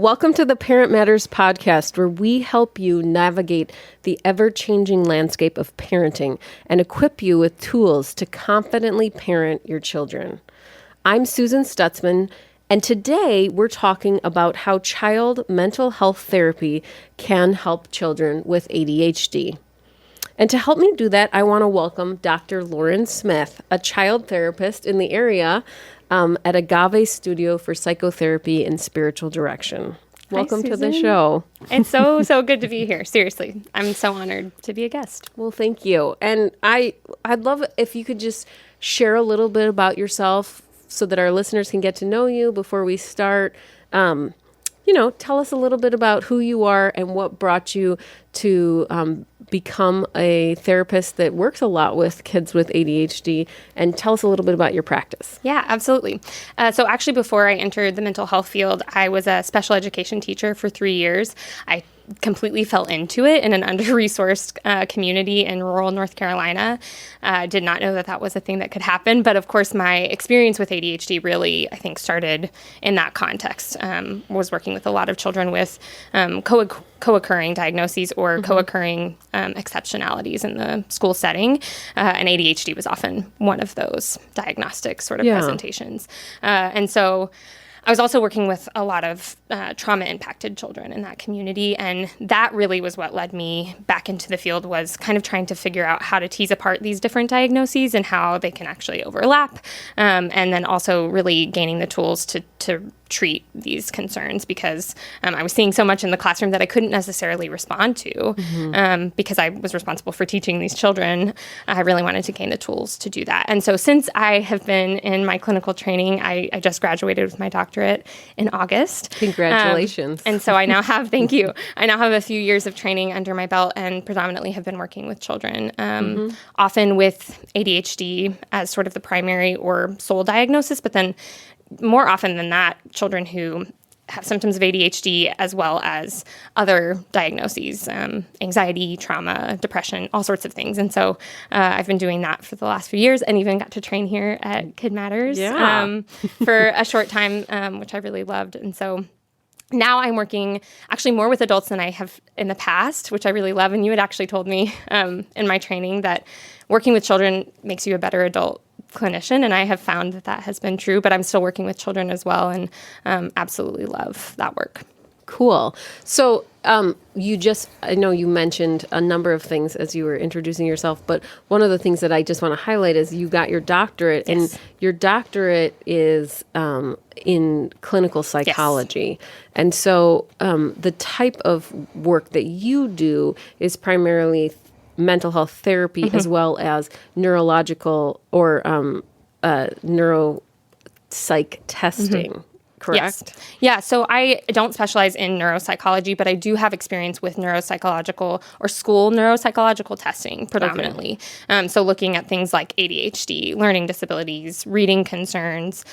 welcome to the Parent Matters podcast, where we help you navigate the ever-changing landscape of parenting and equip you with tools to confidently parent your children. I'm Susan Stutzman, and today we're talking about how child mental health therapy can help children with ADHD. And to help me do that, I want to welcome Dr. Lauren Smith, a child therapist in the area at Agave Studio for Psychotherapy and Spiritual Direction. Welcome to the show. It's so good to be here. Seriously, I'm so honored to be a guest. Well, thank you. And I'd love if you could just share a little bit about yourself so that our listeners can get to know you before we start. Tell us a little bit about who you are and what brought you to become a therapist that works a lot with kids with ADHD, and tell us a little bit about your practice. Yeah, absolutely. So actually, before I entered the mental health field, I was a special education teacher for 3 years. I completely fell into it in an under-resourced community in rural North Carolina. Did not know that was a thing that could happen. But of course, my experience with ADHD really, I think, started in that context. Was working with a lot of children with co-occurring diagnoses or co-occurring exceptionalities in the school setting. And ADHD was often one of those diagnostic sort of presentations. And so I was also working with a lot of trauma-impacted children in that community, and that really was what led me back into the field, was kind of trying to figure out how to tease apart these different diagnoses and how they can actually overlap, and then also really gaining the tools to treat these concerns, because I was seeing so much in the classroom that I couldn't necessarily respond to, because I was responsible for teaching these children. I really wanted to gain the tools to do that. And so since I have been in my clinical training, I just graduated with my doctorate in August. Congratulations. And so I now have, thank you, I now have a few years of training under my belt and predominantly have been working with children, often with ADHD as sort of the primary or sole diagnosis, but then more often than that, children who have symptoms of ADHD as well as other diagnoses, anxiety, trauma, depression, all sorts of things. And so I've been doing that for the last few years, and even got to train here at Kid Matters for a short time, which I really loved. And so now I'm working actually more with adults than I have in the past, which I really love. And you had actually told me in my training that working with children makes you a better adult clinician, and I have found that has been true, but I'm still working with children as well, and absolutely love that work. Cool. So I know you mentioned a number of things as you were introducing yourself, but one of the things that I just want to highlight is you got your doctorate, and your doctorate is in clinical psychology. Yes. And so the type of work that you do is primarily mental health therapy, as well as neurological or neuropsych testing. Correct? Yes. Yeah, so I don't specialize in neuropsychology, but I do have experience with neuropsychological or school neuropsychological testing predominantly. Okay. So looking at things like ADHD, learning disabilities, reading concerns,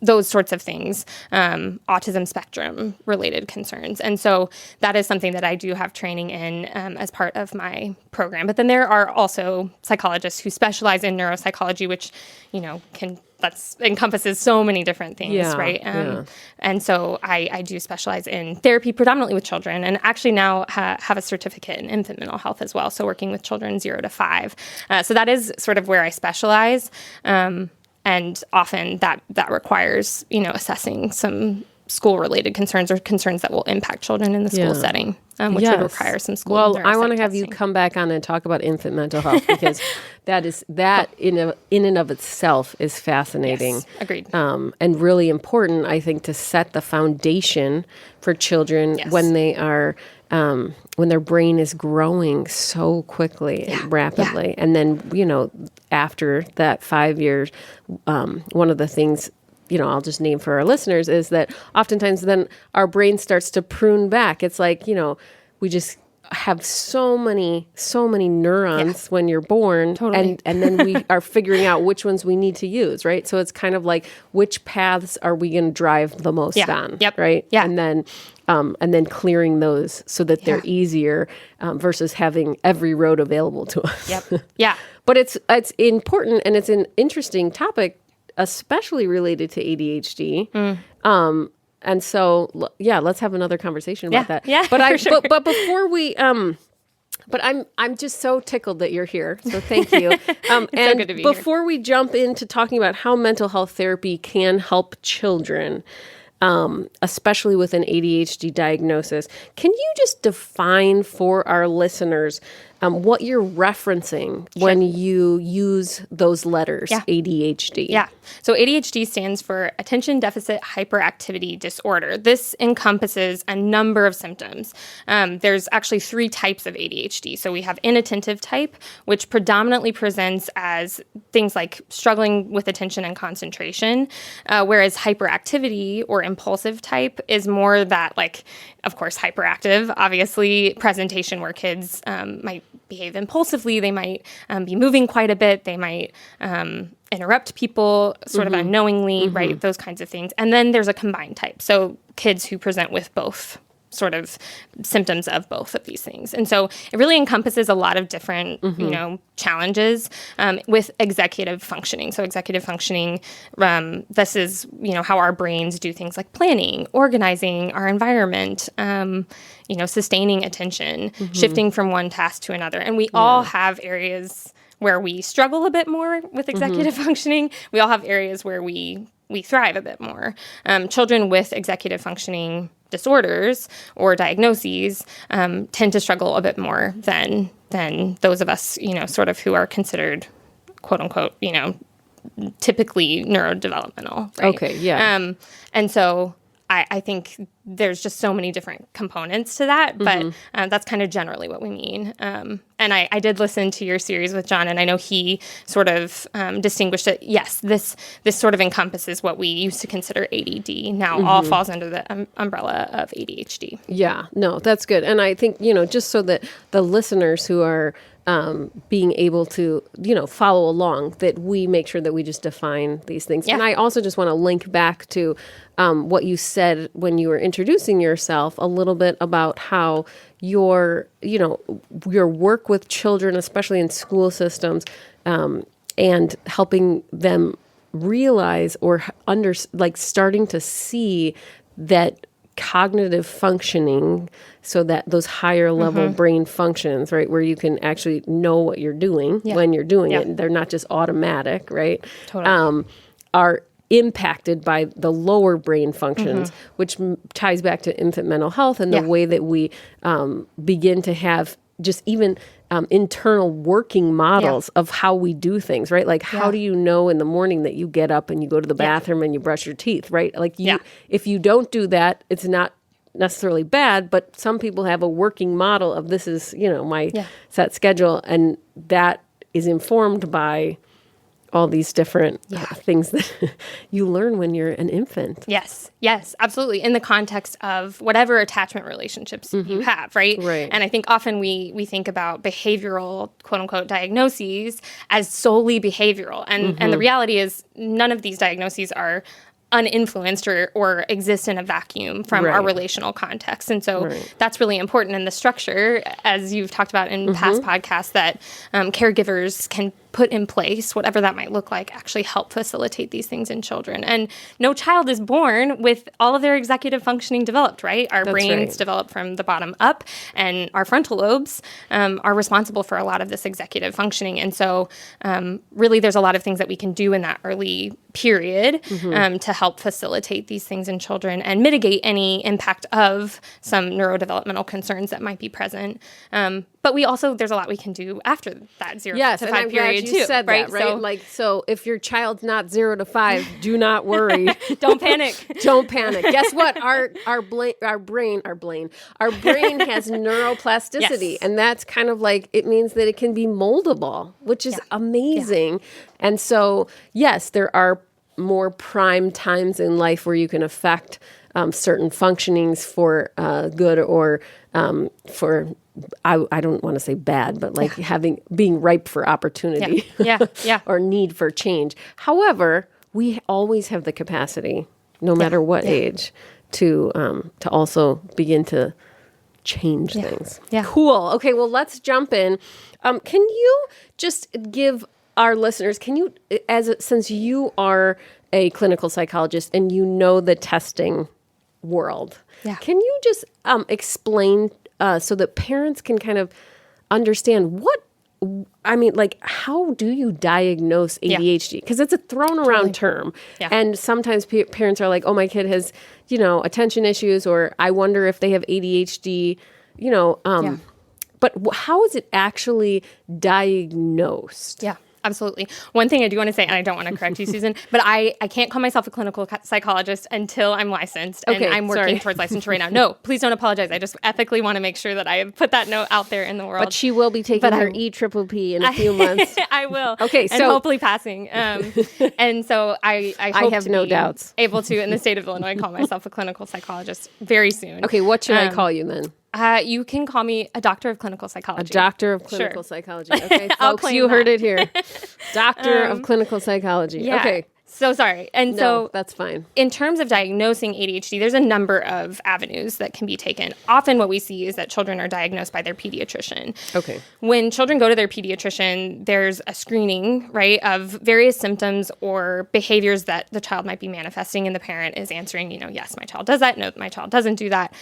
those sorts of things, autism spectrum related concerns. And so that is something that I do have training in as part of my program. But then there are also psychologists who specialize in neuropsychology, which, that encompasses so many different things, right? And so I do specialize in therapy predominantly with children, and actually now have a certificate in infant mental health as well, so working with children 0 to 5. So that is sort of where I specialize, and often that requires, assessing some school-related concerns or concerns that will impact children in the school setting, which would require some school. Well, I want to have you come back on and talk about infant mental health, because that in and of itself is fascinating. Yes, agreed. And really important, I think, to set the foundation for children when they are when their brain is growing so quickly and rapidly, and then after that 5 years, one of the things, I'll just name for our listeners, is that oftentimes then our brain starts to prune back. It's like, we just have so many neurons when you're born, and then we are figuring out which ones we need to use, right? So it's kind of like, which paths are we going to drive the most on, right? Yeah. And then clearing those so that they're easier, versus having every road available to us. Yep. Yeah. But it's important, and it's an interesting topic, especially related to ADHD, And so, let's have another conversation about that. Yeah, but sure. but before we, but I'm just so tickled that you're here. So thank you. And so good to be before we jump into talking about how mental health therapy can help children, especially with an ADHD diagnosis, can you just define for our listeners what you're referencing when you use those letters, ADHD? Yeah. So ADHD stands for Attention Deficit Hyperactivity Disorder. This encompasses a number of symptoms. There's actually 3 types of ADHD. So we have inattentive type, which predominantly presents as things like struggling with attention and concentration, whereas hyperactivity or impulsive type is more that, like, of course, hyperactive, obviously, presentation where kids might behave impulsively. They might be moving quite a bit. They might interrupt people sort of unknowingly, right? Those kinds of things. And then there's a combined type. So kids who present with both sort of symptoms of both of these things. And so it really encompasses a lot of different, challenges with executive functioning. So executive functioning, this is, how our brains do things like planning, organizing our environment, sustaining attention, shifting from one task to another. And we all have areas where we struggle a bit more with executive functioning. We all have areas where we thrive a bit more. Children with executive functioning disorders or diagnoses tend to struggle a bit more than those of us, sort of who are considered, quote unquote, typically neurodevelopmental. Right? Okay, yeah. And so I think there's just so many different components to that, but that's kind of generally what we mean. And I did listen to your series with John, and I know he sort of distinguished it. Yes, this sort of encompasses what we used to consider ADD. Now all falls under the umbrella of ADHD. Yeah, no, that's good. And I think, just so that the listeners who are being able to, follow along, that we make sure that we just define these things. Yeah. And I also just want to link back to what you said when you were introducing yourself a little bit about how your work with children, especially in school systems, and helping them realize or starting to see that cognitive functioning, so that those higher level brain functions, right, where you can actually know what you're doing when you're doing it. They're not just automatic, right? Totally. Are impacted by the lower brain functions, which ties back to infant mental health and the way that we begin to have just even internal working models of how we do things, right? Like, how do you know in the morning that you get up and you go to the bathroom and you brush your teeth, right? Like, if you don't do that, it's not necessarily bad, but some people have a working model of this is, my set schedule, and that is informed by all these different things that you learn when you're an infant. Yes, absolutely. In the context of whatever attachment relationships you have, right? Right. And I think often we think about behavioral, quote unquote, diagnoses as solely behavioral. And the reality is none of these diagnoses are uninfluenced or exist in a vacuum from our relational context. And so that's really important in the structure, as you've talked about in past podcasts, that caregivers can put in place, whatever that might look like, actually help facilitate these things in children. And no child is born with all of their executive functioning developed, right? Our brains develop from the bottom up, and our frontal lobes are responsible for a lot of this executive functioning. And so really there's a lot of things that we can do in that early period to help facilitate these things in children and mitigate any impact of some neurodevelopmental concerns that might be present. But we also, there's a lot we can do after that 0 to 5 period too. Said that, right? So if your child's not 0 to 5, do not worry. Don't panic. Don't panic. Guess what? Our brain has neuroplasticity, and that's kind of like, it means that it can be moldable, which is amazing. Yeah. And so, yes, there are more prime times in life where you can affect certain functionings for good or for, I don't want to say bad, but like being ripe for opportunity or need for change. However, we always have the capacity, no matter what age, to also begin to change things. Yeah. Cool. Okay, well, let's jump in. Can you just give our listeners, since you are a clinical psychologist and you know the testing world. Yeah. Can you just explain so that parents can kind of understand how do you diagnose ADHD? Because it's a thrown around term. Yeah. And sometimes parents are like, oh, my kid has, attention issues, or I wonder if they have ADHD, but how is it actually diagnosed? Yeah. Absolutely. One thing I do want to say, and I don't want to correct you, Susan, but I can't call myself a clinical psychologist until I'm licensed, and I'm working towards licensure right now. No, please don't apologize. I just ethically want to make sure that I have put that note out there in the world. But she will be taking her EPPP in a few months. I will. Okay, and hopefully passing. And so I hope have to no be doubts. able to, in the state of Illinois, call myself a clinical psychologist very soon. Okay, what should I call you then? You can call me a doctor of clinical psychology. A doctor of clinical psychology. Okay, I'll folks, claim you heard that. it here. Doctor of clinical psychology. Yeah. Okay. So sorry. And so that's fine. In terms of diagnosing ADHD, there's a number of avenues that can be taken. Often what we see is that children are diagnosed by their pediatrician. Okay. When children go to their pediatrician, there's a screening, right, of various symptoms or behaviors that the child might be manifesting, and the parent is answering, yes, my child does that. No, my child doesn't do that.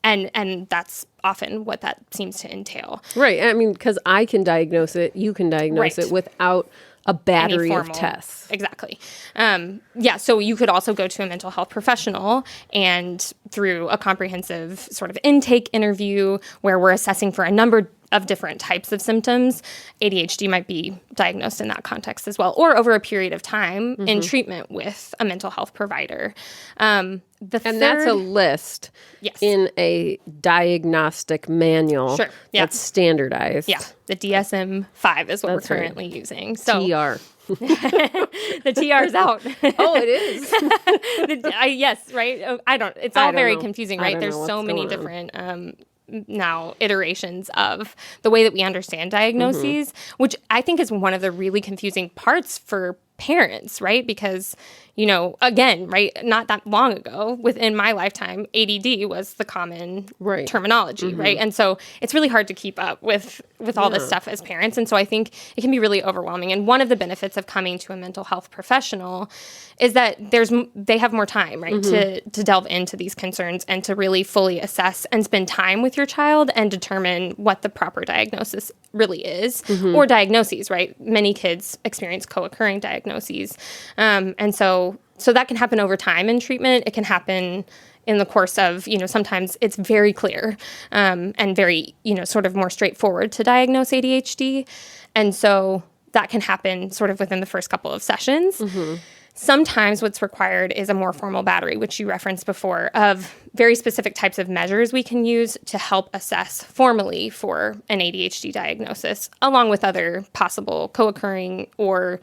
And that's often what that seems to entail. Right. I mean, because I can diagnose it, you can diagnose it without a battery of tests. Exactly. So you could also go to a mental health professional, and through a comprehensive sort of intake interview where we're assessing for a number of different types of symptoms, ADHD might be diagnosed in that context as well, or over a period of time in treatment with a mental health provider. That's a list in a diagnostic manual that's standardized. Yeah, the DSM-5 is what we're currently using. So TR. The TR is out. Oh, it is. Yes, right? It's all very confusing, right? There's so many different now iterations of the way that we understand diagnoses, which I think is one of the really confusing parts for parents, right? Because, again, right, not that long ago, within my lifetime, ADD was the common terminology, right? And so it's really hard to keep up with all this stuff as parents. And so I think it can be really overwhelming. And one of the benefits of coming to a mental health professional is that they have more time, right, to delve into these concerns and to really fully assess and spend time with your child and determine what the proper diagnosis really is, or diagnoses, right? Many kids experience co-occurring diagnoses. And so that can happen over time in treatment. It can happen in the course of, sometimes it's very clear and very, sort of more straightforward to diagnose ADHD. And so that can happen sort of within the first couple of sessions. Sometimes what's required is a more formal battery, which you referenced before, of very specific types of measures we can use to help assess formally for an ADHD diagnosis, along with other possible co-occurring or,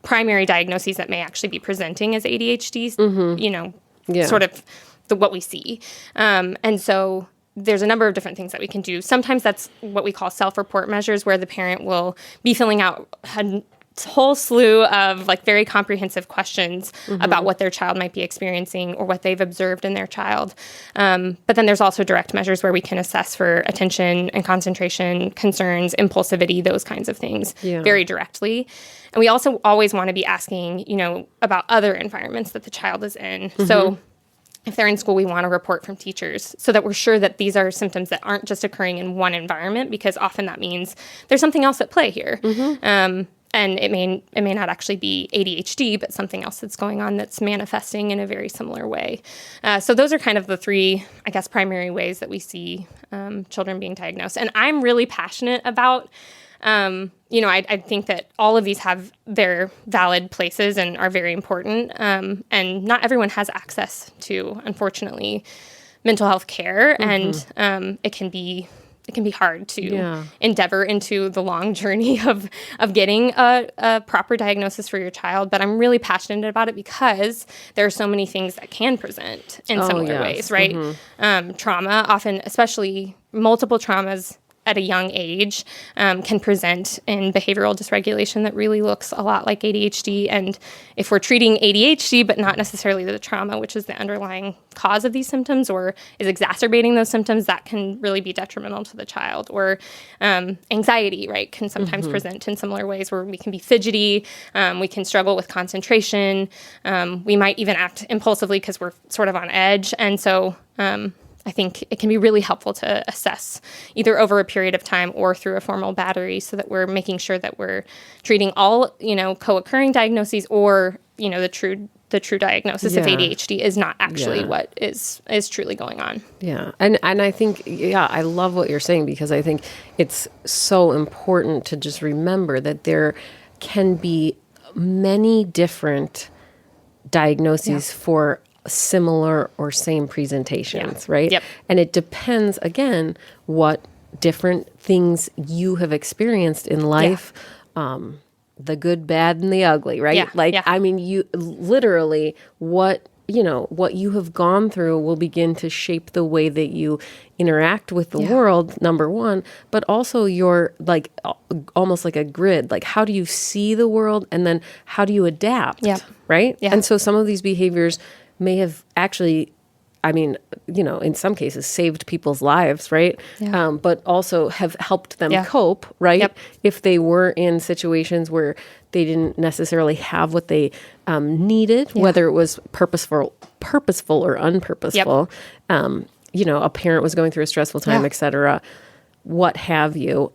primary diagnoses that may actually be presenting as ADHD, sort of what we see. And so there's a number of different things that we can do. Sometimes that's what we call self-report measures, where the parent will be filling out a whole slew of very comprehensive questions about what their child might be experiencing or what they've observed in their child. But then there's also direct measures where we can assess for attention and concentration concerns, impulsivity, those kinds of things very directly. And we also always want to be asking, about other environments that the child is in. So if they're in school, we want a report from teachers so that we're sure that these are symptoms that aren't just occurring in one environment, because often that means there's something else at play here. And it may not actually be ADHD, but something else that's going on that's manifesting in a very similar way. So those are kind of the three, I guess, primary ways that we see children being diagnosed. And I'm really passionate about, I think that all of these have their valid places and are very important. And not everyone has access to, unfortunately, mental health care. And it can be hard to endeavor into the long journey of getting a proper diagnosis for your child. But I'm really passionate about it because there are so many things that can present in similar ways, right? Trauma, often, especially multiple traumas at a young age can present in behavioral dysregulation that really looks a lot like ADHD. And if we're treating ADHD, but not necessarily the trauma, which is the underlying cause of these symptoms or is exacerbating those symptoms, that can really be detrimental to the child. Or anxiety, right, can sometimes present in similar ways where we can be fidgety, we can struggle with concentration, we might even act impulsively because we're sort of on edge. And so I think it can be really helpful to assess either over a period of time or through a formal battery so that we're making sure that we're treating all, co-occurring diagnoses or, the true diagnosis of ADHD is not actually what is truly going on. Yeah. And I think, I love what you're saying because I think it's so important to just remember that there can be many different diagnoses for similar or same presentations, right? Yep. And it depends, again, what different things you have experienced in life, the good, bad, and the ugly, right? I mean, you literally, what you have gone through will begin to shape the way that you interact with the world, number one, but also your, almost like a grid, how do you see the world and then how do you adapt, right? Yeah. And so some of these behaviors may have actually, in some cases saved people's lives, right? Yeah. But also have helped them cope, right? Yep. If they were in situations where they didn't necessarily have what they needed, whether it was purposeful or unpurposeful, a parent was going through a stressful time, et cetera, what have you,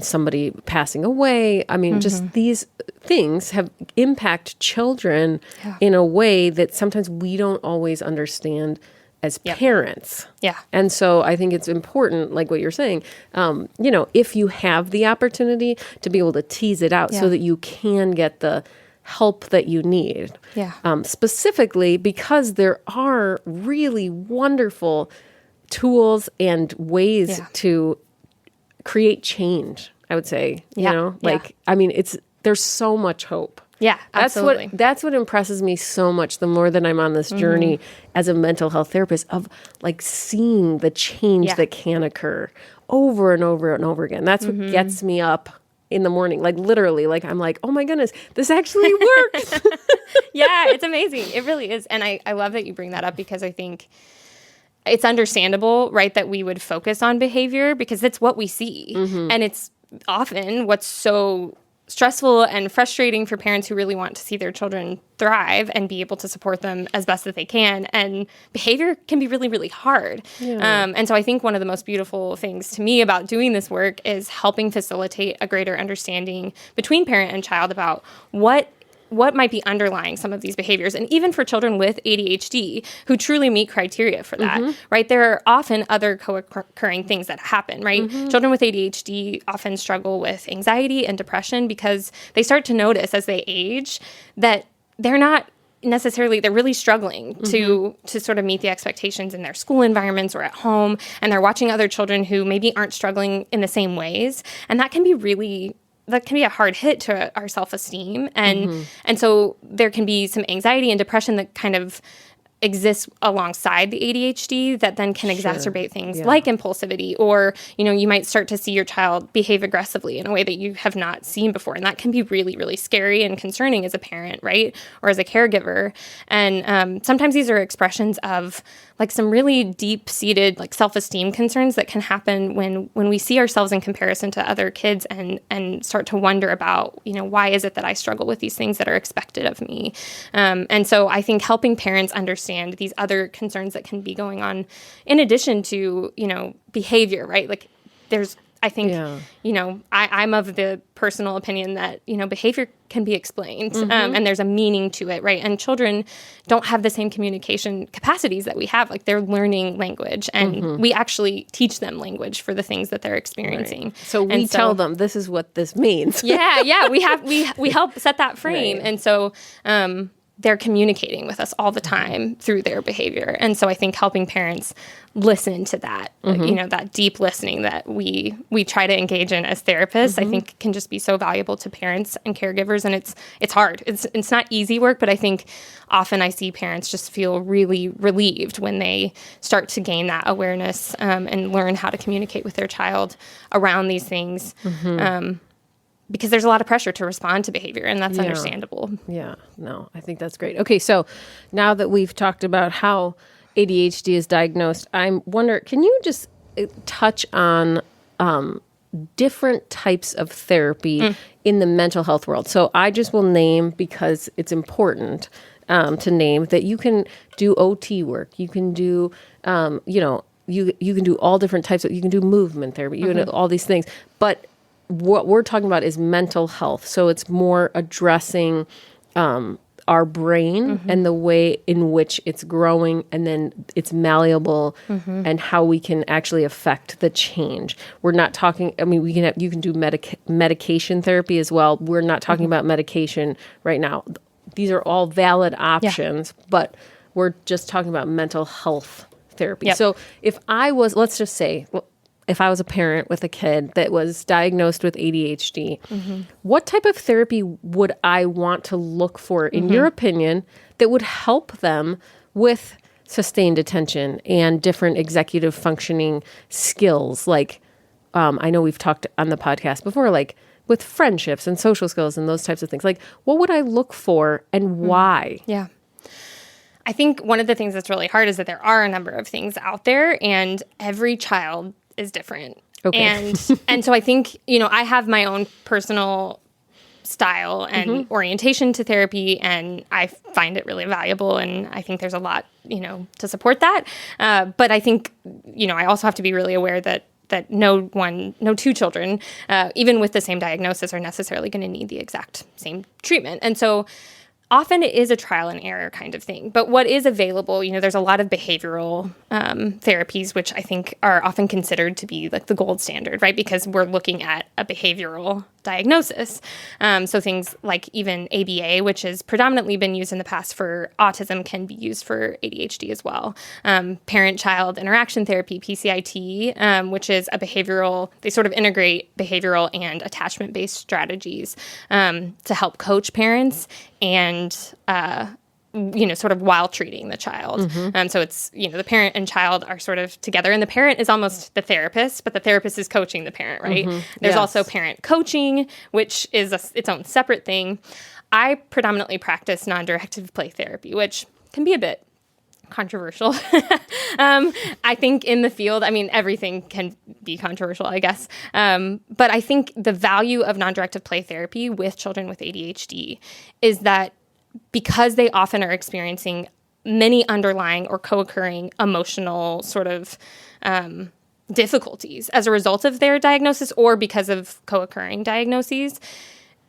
somebody passing away. I mean, just these things have impact children in a way that sometimes we don't always understand as parents. Yeah. And so I think it's important, like what you're saying, if you have the opportunity to be able to tease it out so that you can get the help that you need. Yeah. Specifically because there are really wonderful tools and ways to create change, I would say, there's so much hope. Yeah, absolutely. That's what impresses me so much the more that I'm on this journey as a mental health therapist of seeing the change that can occur over and over and over again. That's what gets me up in the morning, literally, I'm like, oh my goodness, this actually works. Yeah, it's amazing. It really is. And I love that you bring that up because I think it's understandable, right, that we would focus on behavior because it's what we see. And it's often what's so stressful and frustrating for parents who really want to see their children thrive and be able to support them as best as they can. And behavior can be really, really hard. Yeah. And so I think one of the most beautiful things to me about doing this work is helping facilitate a greater understanding between parent and child about what might be underlying some of these behaviors. And even for children with ADHD who truly meet criteria for that, right? There are often other co-occurring things that happen, right? Children with ADHD often struggle with anxiety and depression because they start to notice as they age that they're really struggling to sort of meet the expectations in their school environments or at home. And they're watching other children who maybe aren't struggling in the same ways. And that can be a hard hit to our self-esteem. And so there can be some anxiety and depression that kind of exists alongside the ADHD that then can exacerbate things like impulsivity, or, you might start to see your child behave aggressively in a way that you have not seen before. And that can be really, really scary and concerning as a parent, right? Or as a caregiver. And sometimes these are expressions of some really deep-seated self-esteem concerns that can happen when we see ourselves in comparison to other kids and start to wonder about, why is it that I struggle with these things that are expected of me? And so I think helping parents understand these other concerns that can be going on in addition to, behavior, right? I think, I'm of the personal opinion that, behavior can be explained and there's a meaning to it, right? And children don't have the same communication capacities that we have. They're learning language and we actually teach them language for the things that they're experiencing. Right. So we tell them this is what this means. We help set that frame. Right. And so they're communicating with us all the time through their behavior. And so I think helping parents listen to that, that deep listening that we try to engage in as therapists, I think can just be so valuable to parents and caregivers. And it's hard. It's not easy work, but I think often I see parents just feel really relieved when they start to gain that awareness and learn how to communicate with their child around these things. Because there's a lot of pressure to respond to behavior, and that's understandable. Yeah, no, I think that's great. Okay, so now that we've talked about how ADHD is diagnosed, I wonder, can you just touch on different types of therapy in the mental health world? So I just will name, because it's important to name, that you can do OT work, you can do, you can do all different types of, you can do movement therapy, you can do all these things, but what we're talking about is mental health. So it's more addressing our brain and the way in which it's growing, and then it's malleable, and how we can actually affect the change. We're not talking, I mean, you can do medication therapy as well. We're not talking about medication right now. These are all valid options, but we're just talking about mental health therapy. Yep. So if I was, let's just say, if I was a parent with a kid that was diagnosed with ADHD, what type of therapy would I want to look for, in your opinion, that would help them with sustained attention and different executive functioning skills? Like, I know we've talked on the podcast before, like with friendships and social skills and those types of things. Like, what would I look for and why? Yeah. I think one of the things that's really hard is that there are a number of things out there, and every child is different. Okay. And so I think, I have my own personal style and orientation to therapy, and I find it really valuable, and I think there's a lot, to support that. But I think, I also have to be really aware that no two children, even with the same diagnosis, are necessarily going to need the exact same treatment. And so often it is a trial and error kind of thing. But what is available, there's a lot of behavioral therapies, which I think are often considered to be like the gold standard, right? Because we're looking at a behavioral diagnosis. So things like even ABA, which has predominantly been used in the past for autism, can be used for ADHD as well. Parent-child interaction therapy, PCIT, which is a behavioral, they sort of integrate behavioral and attachment-based strategies to help coach parents and sort of while treating the child. So it's, the parent and child are sort of together, and the parent is almost the therapist, but the therapist is coaching the parent, right? There's also parent coaching, which is its own separate thing. I predominantly practice non-directive play therapy, which can be a bit controversial. I think in the field, everything can be controversial, I guess. But I think the value of non-directive play therapy with children with ADHD is that because they often are experiencing many underlying or co-occurring emotional sort of difficulties as a result of their diagnosis or because of co-occurring diagnoses,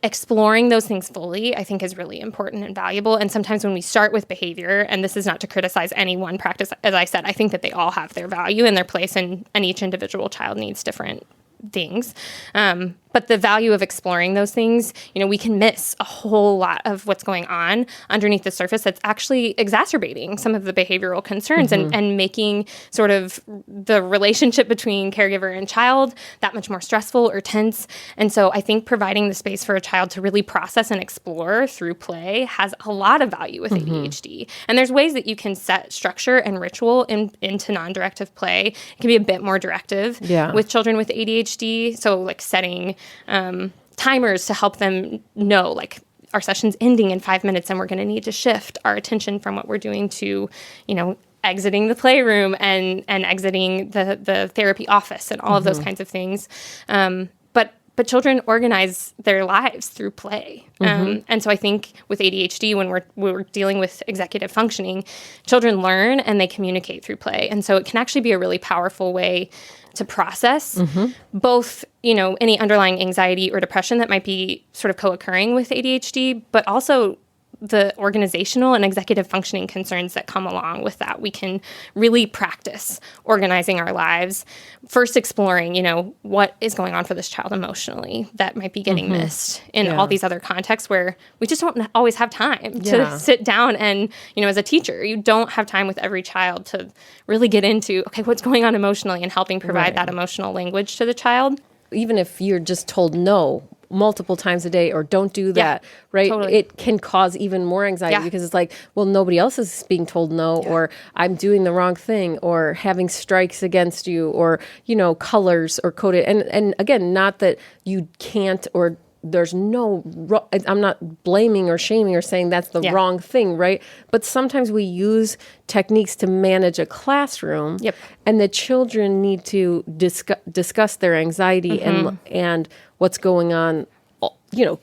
exploring those things fully, I think, is really important and valuable. And sometimes when we start with behavior, and this is not to criticize any one practice, as I said, I think that they all have their value and their place, and each individual child needs different things. But the value of exploring those things, we can miss a whole lot of what's going on underneath the surface that's actually exacerbating some of the behavioral concerns and making sort of the relationship between caregiver and child that much more stressful or tense. And so I think providing the space for a child to really process and explore through play has a lot of value with ADHD. And there's ways that you can set structure and ritual into non-directive play. It can be a bit more directive with children with ADHD. So like setting timers to help them know, like, our session's ending in 5 minutes and we're going to need to shift our attention from what we're doing to, exiting the playroom and exiting the therapy office and all of those kinds of things. But children organize their lives through play. And so I think with ADHD, when we're dealing with executive functioning, children learn and they communicate through play. And so it can actually be a really powerful way to process both, any underlying anxiety or depression that might be sort of co-occurring with ADHD, but also the organizational and executive functioning concerns that come along with that. We can really practice organizing our lives, first exploring, what is going on for this child emotionally that might be getting missed in all these other contexts where we just don't always have time to sit down and, as a teacher, you don't have time with every child to really get into, okay, what's going on emotionally and helping provide that emotional language to the child. Even if you're just told no multiple times a day or don't do that, right? Totally. It can cause even more anxiety because it's like, well, nobody else is being told no, or I'm doing the wrong thing, or having strikes against you, or, colors or coded. And again, not that you can't, or there's no, I'm not blaming or shaming or saying that's the wrong thing, right? But sometimes we use techniques to manage a classroom, and the children need to discuss their anxiety and what's going on,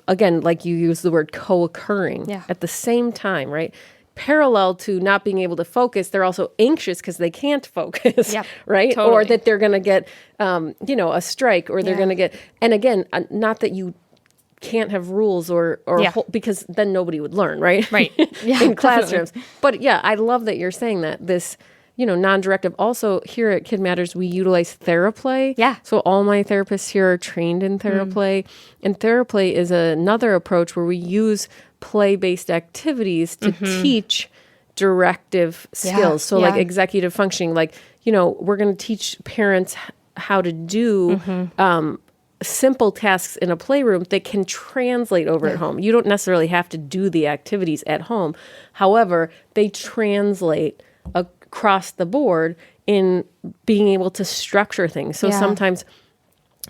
again, like you use the word co-occurring at the same time, right? Parallel to not being able to focus, they're also anxious because they can't focus, right? Totally. Or that they're going to get, a strike, or they're going to get, and again, not that you can't have rules or because then nobody would learn, right? Right. Yeah, in classrooms. But I love that you're saying that this, non-directive. Also here at Kid Matters, we utilize Theraplay. Yeah. So all my therapists here are trained in Theraplay. And Theraplay is another approach where we use play-based activities to teach directive skills. So like executive functioning, like, we're going to teach parents how to do simple tasks in a playroom that can translate over at home. You don't necessarily have to do the activities at home. However, they translate across the board in being able to structure things. So sometimes,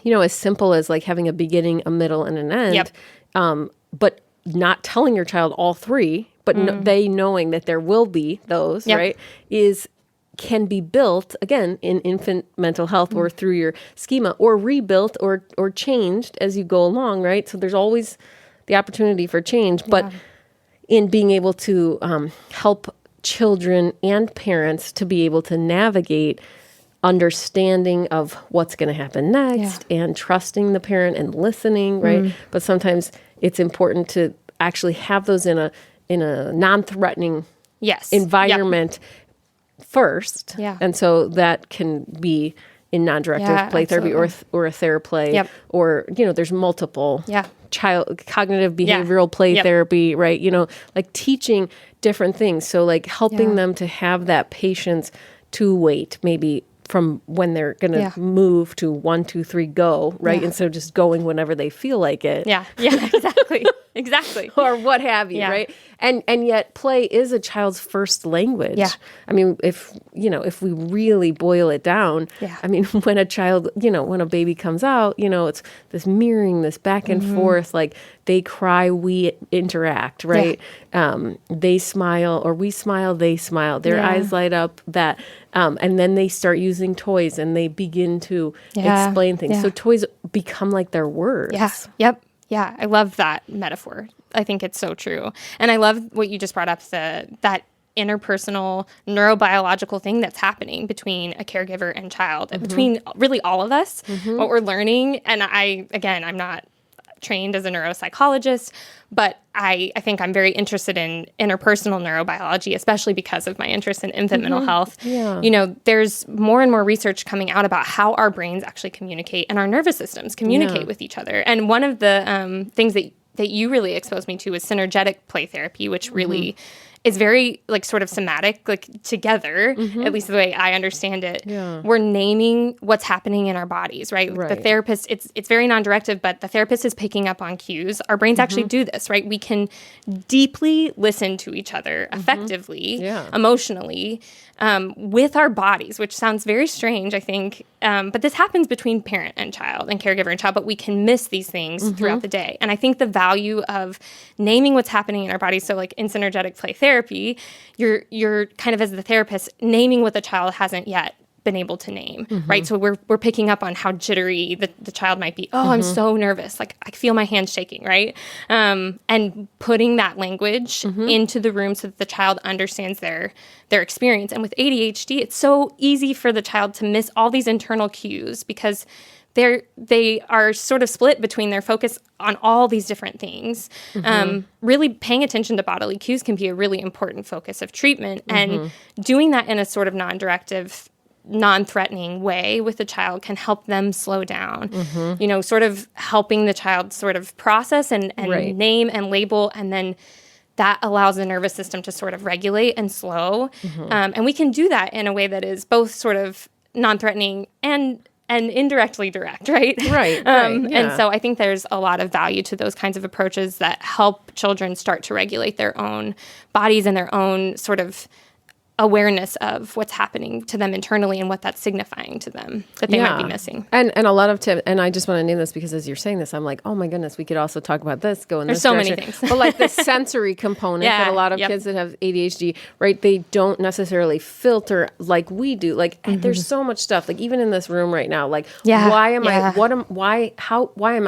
as simple as like having a beginning, a middle, and an end, but not telling your child all three, but they knowing that there will be those, right, can be built, again, in infant mental health or through your schema, or rebuilt or changed as you go along, right? So there's always the opportunity for change. But in being able to help children and parents to be able to navigate understanding of what's going to happen next and trusting the parent and listening, right? But sometimes it's important to actually have those in a non-threatening environment first. And so that can be in non-directive play therapy or a Theraplay, or, there's multiple child cognitive behavioral play therapy, right? Like teaching different things. So like helping them to have that patience to wait, maybe from when they're going to move to 1, 2, 3, go, right? Instead of just going whenever they feel like it. Exactly. Or what have you, right? And yet play is a child's first language. I mean, if we really boil it down, I mean, when a child, when a baby comes out, it's this mirroring, this back and forth, like they cry, we interact, right? They smile, or we smile, they smile. Their eyes light up, that, and then they start using toys and they begin to explain things. So toys become like their words. Yeah, I love that metaphor. I think it's so true. And I love what you just brought up, that interpersonal neurobiological thing that's happening between a caregiver and child, and between really all of us, what we're learning. And I'm not trained as a neuropsychologist, but I think I'm very interested in interpersonal neurobiology, especially because of my interest in infant mental health. There's more and more research coming out about how our brains actually communicate and our nervous systems communicate with each other. And one of the things that you really exposed me to was synergetic play therapy, which really is very like sort of somatic, like together, at least the way I understand it. We're naming what's happening in our bodies, right? The therapist, it's very non-directive, but the therapist is picking up on cues. Our brains actually do this, right? We can deeply listen to each other effectively, emotionally, with our bodies, which sounds very strange, I think. But this happens between parent and child and caregiver and child, but we can miss these things throughout the day. And I think the value of naming what's happening in our bodies, so like in synergetic play therapy, you're kind of, as the therapist, naming what the child hasn't yet been able to name, right? So we're picking up on how jittery the child might be. Oh, I'm so nervous. Like I feel my hands shaking, right? And putting that language into the room so that the child understands their experience. And with ADHD, it's so easy for the child to miss all these internal cues because they are sort of split between their focus on all these different things. Really paying attention to bodily cues can be a really important focus of treatment, and doing that in a sort of non-directive, non-threatening way with the child can help them slow down. Sort of helping the child sort of process and name and label, and then that allows the nervous system to sort of regulate and slow. And we can do that in a way that is both sort of non-threatening and indirectly direct, right? Right. And so I think there's a lot of value to those kinds of approaches that help children start to regulate their own bodies and their own sort of awareness of what's happening to them internally and what that's signifying to them that they might be missing. And a lot of tips, and I just want to name this because as you're saying this, I'm like, oh my goodness, we could also talk about this, go in There's this so direction. many things. But like the sensory component that a lot of kids that have ADHD, right, they don't necessarily filter like we do. Like there's so much stuff, like even in this room right now, like why am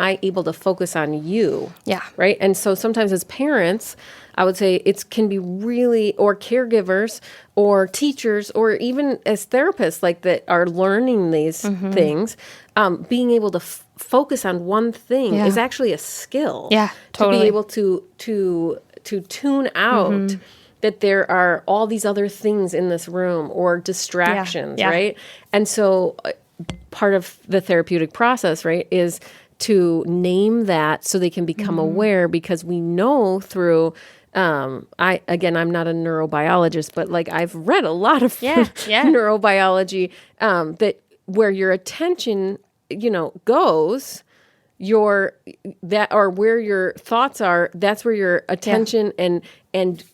I able to focus on you? Yeah. Right. And so sometimes as parents, I would say it can be really, or caregivers or teachers or even as therapists like that are learning these things, being able to focus on one thing is actually a skill. Yeah, totally. To be able to tune out that there are all these other things in this room or distractions, right? And so part of the therapeutic process, right, is to name that so they can become aware, because we know through I'm not a neurobiologist, but like I've read a lot of neurobiology, that where your attention, goes, or where your thoughts are, that's where your attention and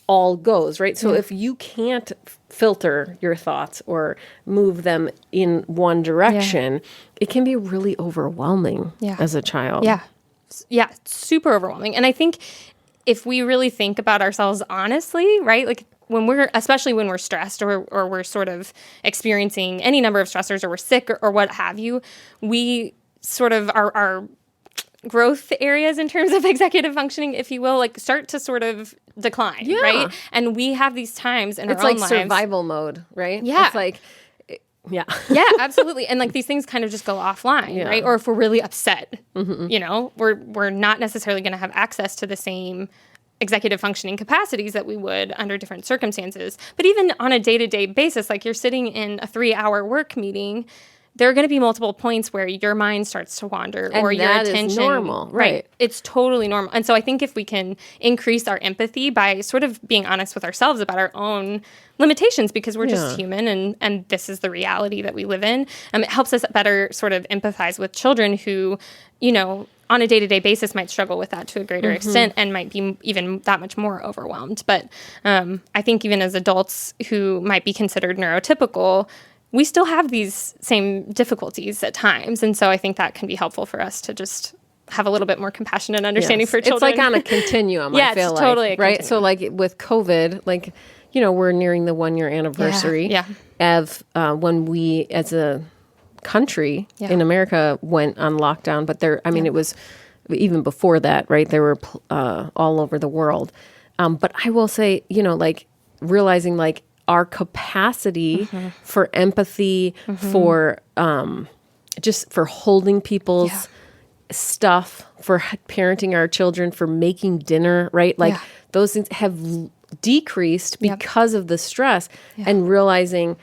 all goes, right? So if you can't filter your thoughts or move them in one direction, it can be really overwhelming as a child. Yeah, super overwhelming. And I think if we really think about ourselves honestly, right? Like especially when we're stressed or we're sort of experiencing any number of stressors, or we're sick or what have you, we sort of our growth areas in terms of executive functioning, if you will, like start to sort of decline, right? And we have these times in our own lives. It's like survival mode, right? Yeah. It's like, yeah, absolutely. And like these things kind of just go offline, right? Or if we're really upset, we're not necessarily going to have access to the same executive functioning capacities that we would under different circumstances. But even on a day-to-day basis, like you're sitting in a 3-hour work meeting, there are going to be multiple points where your mind starts to wander, or your attention. Is normal, right? It's totally normal. And so I think if we can increase our empathy by sort of being honest with ourselves about our own limitations, because we're just human and this is the reality that we live in, it helps us better sort of empathize with children who, on a day-to-day basis might struggle with that to a greater extent and might be even that much more overwhelmed. But I think even as adults who might be considered neurotypical, we still have these same difficulties at times. And so I think that can be helpful for us to just have a little bit more compassion and understanding for children. It's like on a continuum, I feel like. Totally a right? continuum. So like with COVID, like, we're nearing the 1-year anniversary of when we as a country in America went on lockdown. But it was even before that, right? They were all over the world. But I will say, like realizing like our capacity for empathy, for just for holding people's stuff, for parenting our children, for making dinner, right? Like those things have decreased because of the stress, and realizing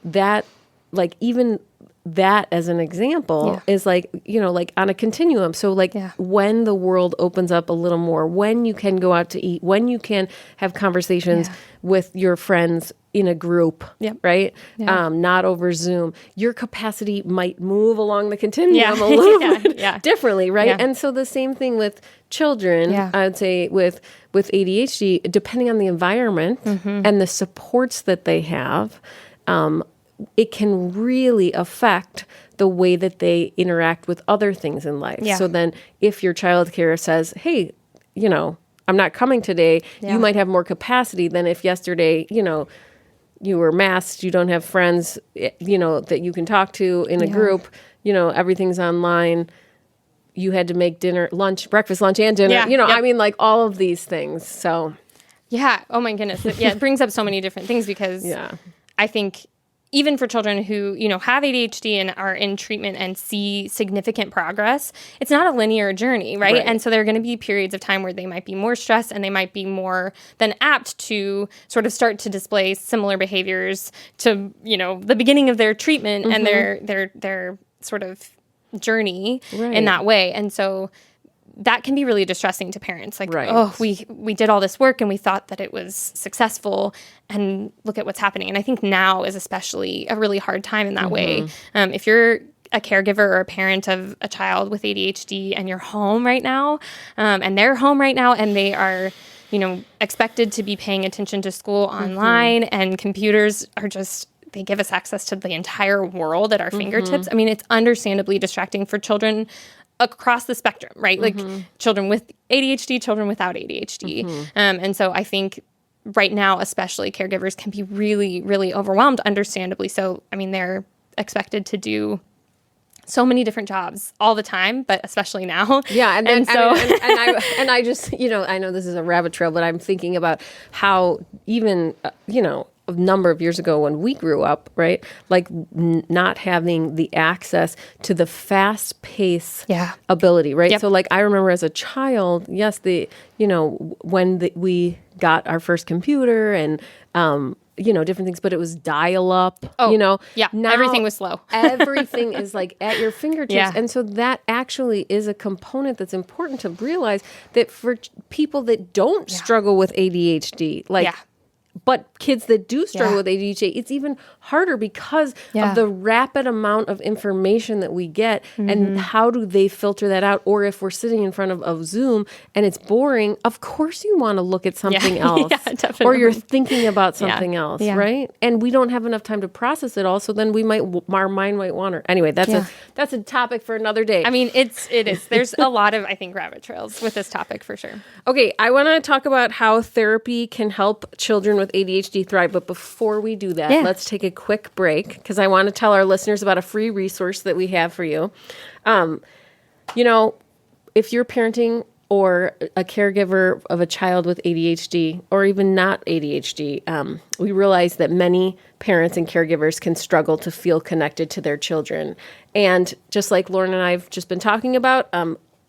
that like even that as an example is like, like on a continuum. So like when the world opens up a little more, when you can go out to eat, when you can have conversations with your friends in a group, right? Not over Zoom, your capacity might move along the continuum a little bit differently, right? And so the same thing with children, I would say with ADHD, depending on the environment and the supports that they have, it can really affect the way that they interact with other things in life. So then if your childcare says, hey, I'm not coming today, you might have more capacity than if yesterday, you were masked, you don't have friends, that you can talk to in a group, everything's online. You had to make breakfast, lunch, and dinner. I mean, like all of these things. So. Yeah. Oh my goodness. It brings up so many different things because I think even for children who, have ADHD and are in treatment and see significant progress, it's not a linear journey, right? And so there are going to be periods of time where they might be more stressed and they might be more than apt to sort of start to display similar behaviors to, the beginning of their treatment and their sort of journey in that way. And so that can be really distressing to parents. Like, oh, we did all this work and we thought that it was successful, and look at what's happening. And I think now is especially a really hard time in that way. If you're a caregiver or a parent of a child with ADHD and you're home right now, and they're home right now, and they are, expected to be paying attention to school online, and computers are just, they give us access to the entire world at our fingertips. I mean, it's understandably distracting for children across the spectrum, right? Like children with ADHD, children without ADHD. And so I think right now, especially, caregivers can be really, really overwhelmed, understandably so. I mean, they're expected to do so many different jobs all the time, but especially now. Yeah. And so, I just, I know this is a rabbit trail, but I'm thinking about how even, a number of years ago when we grew up, right? Like not having the access to the fast pace ability, right? So like I remember as a child, yes, when we got our first computer and, different things, but it was dial up, Now everything was slow. Everything is like at your fingertips. Yeah. And so that actually is a component that's important to realize, that for people that don't struggle with ADHD, but kids that do struggle with ADHD, it's even harder because of the rapid amount of information that we get, and how do they filter that out? Or if we're sitting in front of Zoom and it's boring, of course you want to look at something else. Definitely. Or you're thinking about something else, right? And we don't have enough time to process it all, so then our mind might wander. Anyway, that's a topic for another day. I mean, it is. There's a lot of, I think, rabbit trails with this topic for sure. Okay, I want to talk about how therapy can help children with ADHD thrive. But before we do that, let's take a quick break, because I want to tell our listeners about a free resource that we have for you. If you're parenting or a caregiver of a child with ADHD or even not ADHD, we realize that many parents and caregivers can struggle to feel connected to their children. And just like Lauren and I have just been talking about,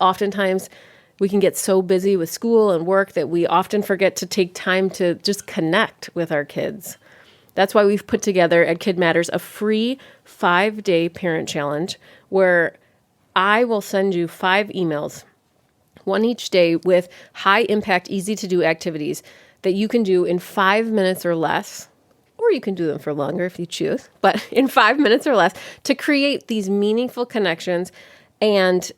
oftentimes we can get so busy with school and work that we often forget to take time to just connect with our kids. That's why we've put together at Kid Matters a free 5-day parent challenge where I will send you 5 emails, one each day, with high impact, easy to do activities that you can do in 5 minutes or less, or you can do them for longer if you choose, but in 5 minutes or less, to create these meaningful connections. And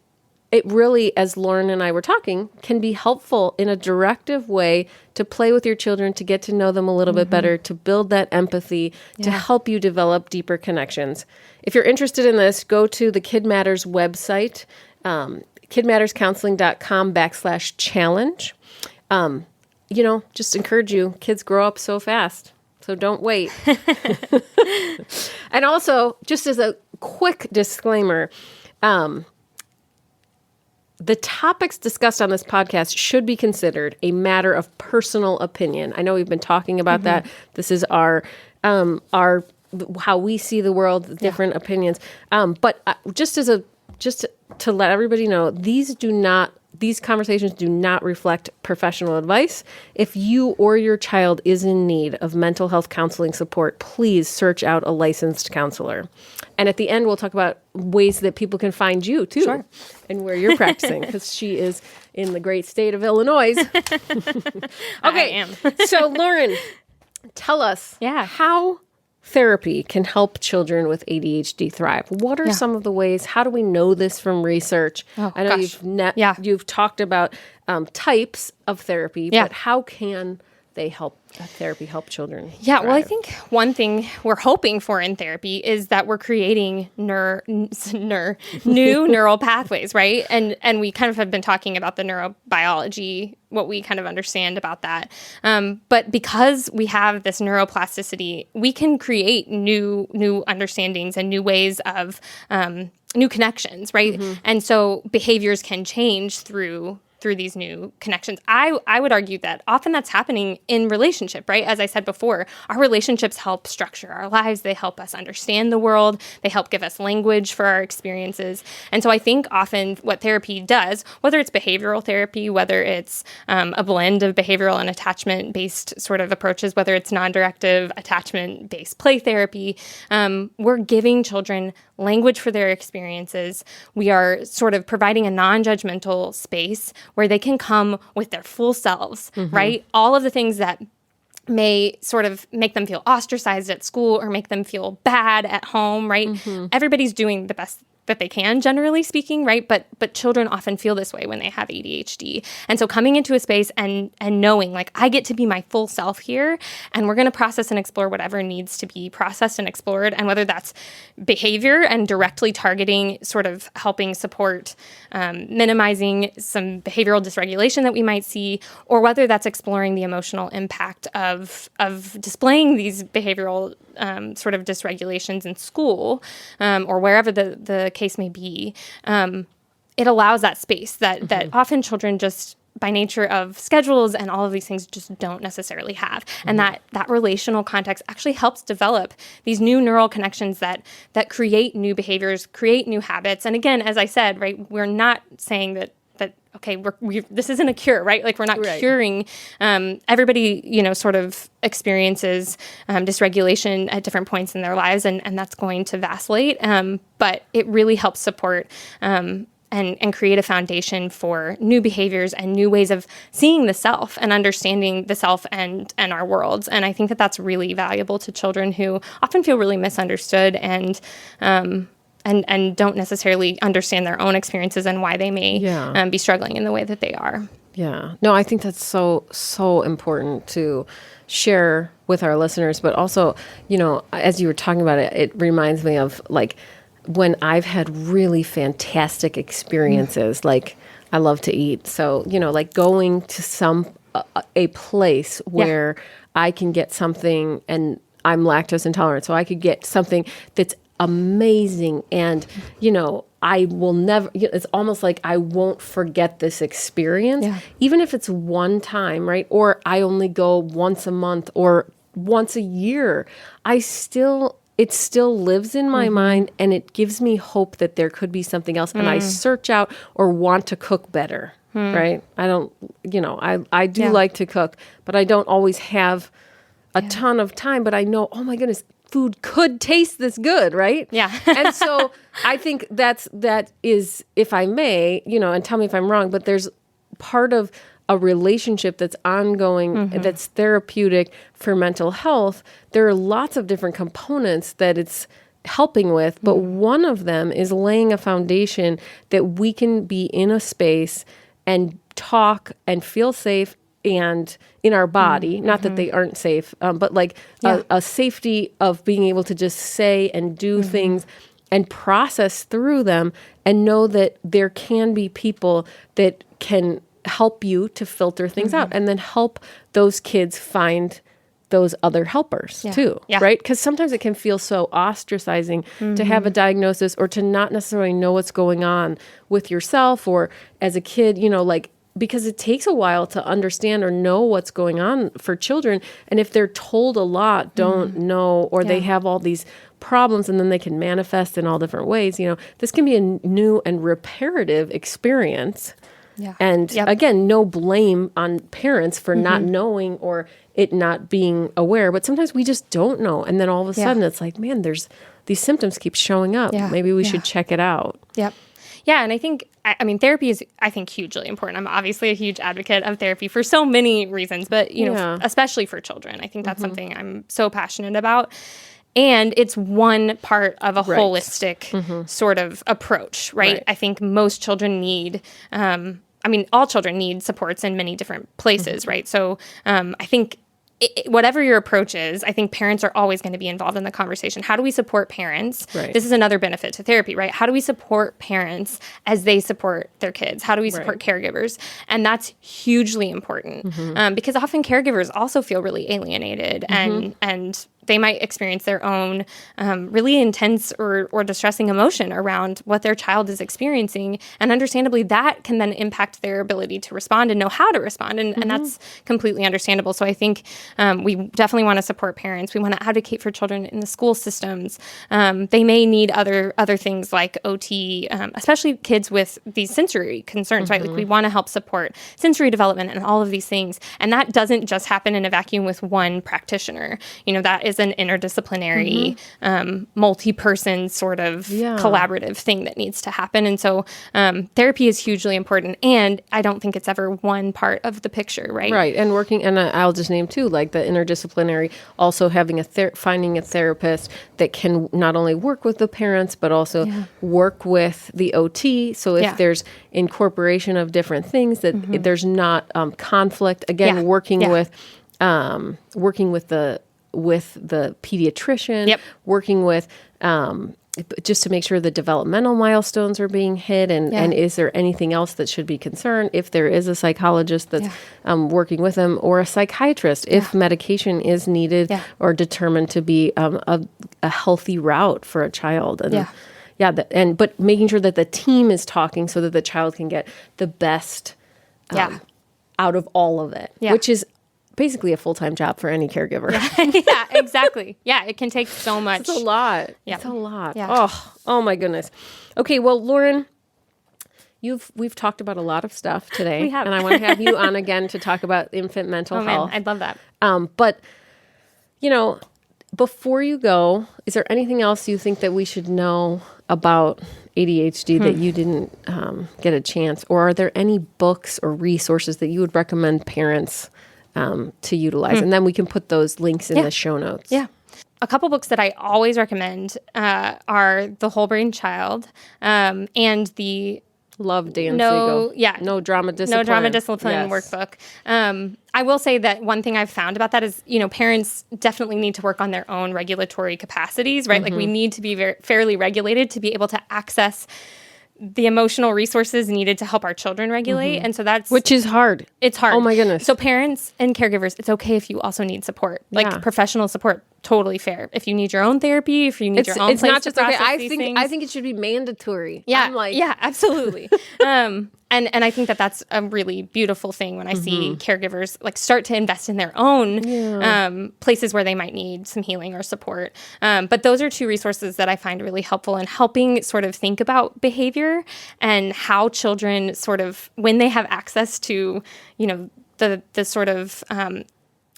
it really, as Lauren and I were talking, can be helpful in a directive way to play with your children, to get to know them a little bit better, to build that empathy, to help you develop deeper connections. If you're interested in this, go to the Kid Matters website, kidmatterscounseling.com/challenge. Just encourage you. Kids grow up so fast, so don't wait. And also, just as a quick disclaimer, the topics discussed on this podcast should be considered a matter of personal opinion. I know we've been talking about that. This is our how we see the world, different opinions. But just to let everybody know, these conversations do not reflect professional advice. If you or your child is in need of mental health counseling support, please search out a licensed counselor. And at the end, we'll talk about ways that people can find you, too, and where you're practicing, because she is in the great state of Illinois. Okay, I am. So Lauren, tell us how therapy can help children with ADHD thrive. What are some of the ways? How do we know this from research? I know you've talked about types of therapy, but how can therapy help children thrive? Well, I think one thing we're hoping for in therapy is that we're creating new neural pathways, right? And we kind of have been talking about the neurobiology, what we kind of understand about that. But because we have this neuroplasticity, we can create new understandings and new ways of new connections, right? And so behaviors can change through through these new connections. I would argue that often that's happening in relationship, right? As I said before, our relationships help structure our lives. They help us understand the world. They help give us language for our experiences. And so I think often what therapy does, whether it's behavioral therapy, whether it's a blend of behavioral and attachment-based sort of approaches, whether it's non-directive attachment-based play therapy, we're giving children language for their experiences. We are sort of providing a non-judgmental space where they can come with their full selves, right? All of the things that may sort of make them feel ostracized at school or make them feel bad at home, right? Everybody's doing the best that they can, generally speaking, right? But children often feel this way when they have ADHD. And so coming into a space and knowing, like, I get to be my full self here, and we're going to process and explore whatever needs to be processed and explored, and whether that's behavior and directly targeting, sort of helping support minimizing some behavioral dysregulation that we might see, or whether that's exploring the emotional impact of displaying these behavioral sort of dysregulations in school, or wherever the case may be, it allows that space that often children just by nature of schedules and all of these things just don't necessarily have. And that relational context actually helps develop these new neural connections that create new behaviors, create new habits. And again, as I said, right, we're not saying that okay, this isn't a cure, right? Like, we're not curing. Everybody, sort of experiences dysregulation at different points in their lives, and that's going to vacillate. But it really helps support and create a foundation for new behaviors and new ways of seeing the self and understanding the self and our worlds. And I think that that's really valuable to children who often feel really misunderstood and don't necessarily understand their own experiences and why they may be struggling in the way that they are. Yeah. No, I think that's so important to share with our listeners. But also, as you were talking about it, it reminds me of, like, when I've had really fantastic experiences, like, I love to eat. So, like going to a place where I can get something, and I'm lactose intolerant, so I could get something that's amazing. And, I will never, it's almost like I won't forget this experience, even if it's one time, right? Or I only go once a month or once a year. It still lives in my mind, and it gives me hope that there could be something else. And I search out or want to cook better, right? I don't, I do like to cook, but I don't always have a ton of time. But I know, oh my goodness, food could taste this good, right? Yeah. And so I think that is, if I may, and tell me if I'm wrong, but there's part of a relationship that's ongoing, that's therapeutic for mental health. There are lots of different components that it's helping with, but one of them is laying a foundation that we can be in a space and talk and feel safe and in our body, not that they aren't safe, but like a safety of being able to just say and do things and process through them, and know that there can be people that can help you to filter things out, and then help those kids find those other helpers too, right? Because sometimes it can feel so ostracizing to have a diagnosis or to not necessarily know what's going on with yourself or as a kid, because it takes a while to understand or know what's going on for children. And if they're told a lot, don't know, or they have all these problems, and then they can manifest in all different ways, this can be a new and reparative experience. Yeah. And again, no blame on parents for not knowing or it not being aware, but sometimes we just don't know. And then all of a sudden it's like, man, these symptoms keep showing up. Maybe we should check it out. Yep. Yeah, and I think, therapy is, hugely important. I'm obviously a huge advocate of therapy for so many reasons, but, especially for children. I think that's something I'm so passionate about. And it's one part of a holistic sort of approach, right? I think most children need, all children need supports in many different places, right? So I think whatever your approach is, I think parents are always going to be involved in the conversation. How do we support parents? Right. This is another benefit to therapy, right? How do we support parents as they support their kids? How do we support caregivers? And that's hugely important because often caregivers also feel really alienated and they might experience their own really intense or distressing emotion around what their child is experiencing. And understandably, that can then impact their ability to respond and know how to respond. And that's completely understandable. So I think we definitely want to support parents. We want to advocate for children in the school systems. They may need other things like OT, especially kids with these sensory concerns, right? Like we want to help support sensory development and all of these things. And that doesn't just happen in a vacuum with one practitioner. That is an interdisciplinary, multi-person sort of collaborative thing that needs to happen. And so therapy is hugely important. And I don't think it's ever one part of the picture, right? Right. And working, and I'll just name too, like the interdisciplinary, also having finding a therapist that can not only work with the parents, but also work with the OT. So if there's incorporation of different things, that there's not conflict. Again, working with the pediatrician, working with just to make sure the developmental milestones are being hit, and is there anything else that should be concerned? If there is a psychologist that's working with them, or a psychiatrist, if medication is needed or determined to be a healthy route for a child, and but making sure that the team is talking so that the child can get the best out of all of it, which is basically a full-time job for any caregiver. Yeah, exactly. Yeah, it can take so much. It's a lot. Yeah. It's a lot. Yeah. Oh my goodness. Okay, well, Lauren, we've talked about a lot of stuff today. We have. And I want to have you on again to talk about infant mental health. Man, I'd love that. But, before you go, is there anything else you think that we should know about ADHD that you didn't get a chance? Or are there any books or resources that you would recommend parents to utilize? And then we can put those links in the show notes. Yeah. A couple books that I always recommend are The Whole Brain Child and the Love Dan Siegel. Yeah. No Drama Discipline. No Drama Discipline workbook. I will say that one thing I've found about that is, parents definitely need to work on their own regulatory capacities, right? Like we need to be fairly regulated to be able to access the emotional resources needed to help our children regulate. And so which is hard. It's hard. Oh my goodness. So parents and caregivers, it's okay if you also need support, like professional support. Totally fair. If you need your own therapy, if you need your own it's place not just to okay. process these things. I think it should be mandatory. Yeah, absolutely. And I think that that's a really beautiful thing when I see caregivers like start to invest in their own places where they might need some healing or support. But those are two resources that I find really helpful in helping sort of think about behavior and how children sort of, when they have access to, the sort of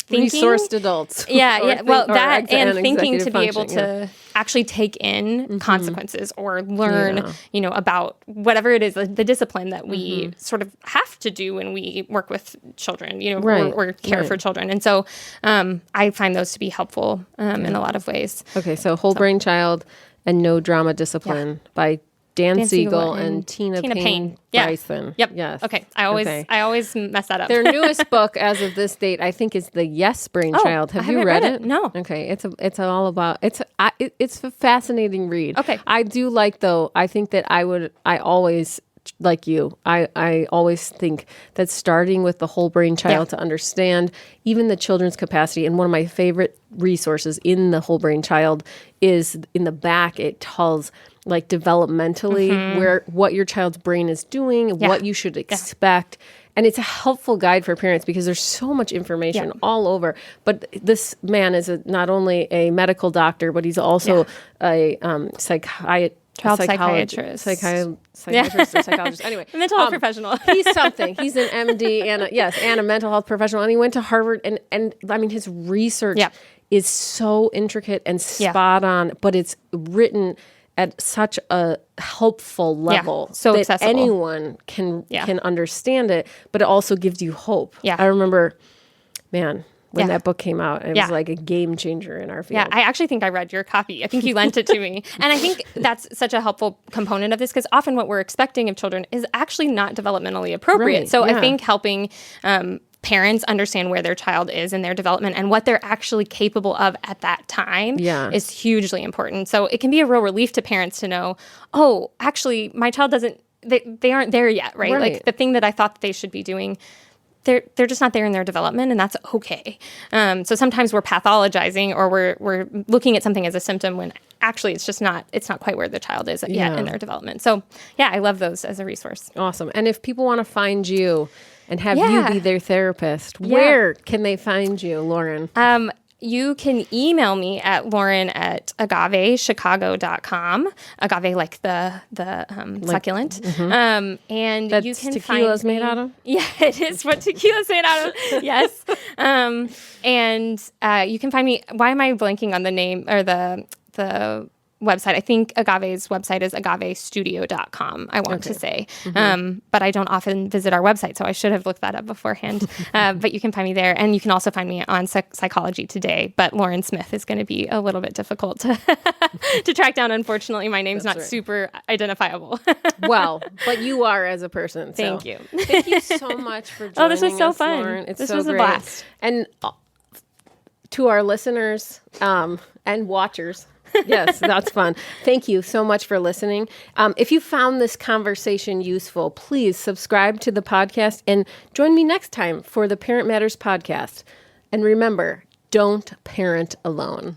thinking. Resourced adults. Well, that and thinking to be able to actually take in consequences or learn, about whatever it is, the discipline that we sort of have to do when we work with children, or care for children. And so I find those to be helpful in a lot I ways. Okay, so Whole Brain Child and No Drama Discipline by Dan Siegel and Tina Payne. Bryson. Yep. Yes. Okay. I always mess that up. Their newest book, as of this date, I think, is The Yes Brain Child. Have you read it? No. Okay. It's all about it's a fascinating read. Okay. I do like, though. I think that I always, like you, I always think that starting with the Whole Brain Child to understand even the children's capacity, and one of my favorite resources in the Whole Brain Child is in the back. It tells like developmentally what your child's brain is doing, what you should expect. And it's a helpful guide for parents because there's so much information all over. But this man is not only a medical doctor, but he's also a psychiatrist. Psychiatrist or psychologist. Anyway, mental health professional. He's something. He's an MD and a mental health professional. And he went to Harvard. And I mean, his research is so intricate and spot on, but it's written at such a helpful level so that accessible. Anyone can understand it, but it also gives you hope. Yeah. I remember, man, when that book came out, it was like a game changer in our field. Yeah, I actually think I read your copy. I think you lent it to me. And I think that's such a helpful component of this because often what we're expecting of children is actually not developmentally appropriate. Right, so I think helping parents understand where their child is in their development and what they're actually capable of at that time is hugely important. So it can be a real relief to parents to know, oh, actually, my child they aren't there yet, right? Like the thing that I thought that they should be doing, they're just not there in their development, and that's okay. So sometimes we're pathologizing, or we're looking at something as a symptom when actually it's not quite where the child is yet in their development. So yeah, I love those as a resource. Awesome. And if people want to find you and have you be their therapist, where can they find you, Lauren? You can email me at lauren@agavechicago.com. Agave, like the succulent. And That's you can tequila's find made out of? Yeah, it is what tequila's made out of. Yes. And you can find me. Why am I blanking on the name or the website? I think Agave's website is agavestudio.com, I want to say. But I don't often visit our website, so I should have looked that up beforehand. But you can find me there. And you can also find me on Psychology Today. But Lauren Smith is going to be a little bit difficult to track down. Unfortunately, my name's not super identifiable. Well, but you are as a person. Thank you. Thank you so much for joining us, this was so fun. Lauren. This so was great. a blast. And to our listeners and watchers, yes, that's fun. Thank you so much for listening. If you found this conversation useful, please subscribe to the podcast and join me next time for the Parent Matters podcast. And remember, don't parent alone.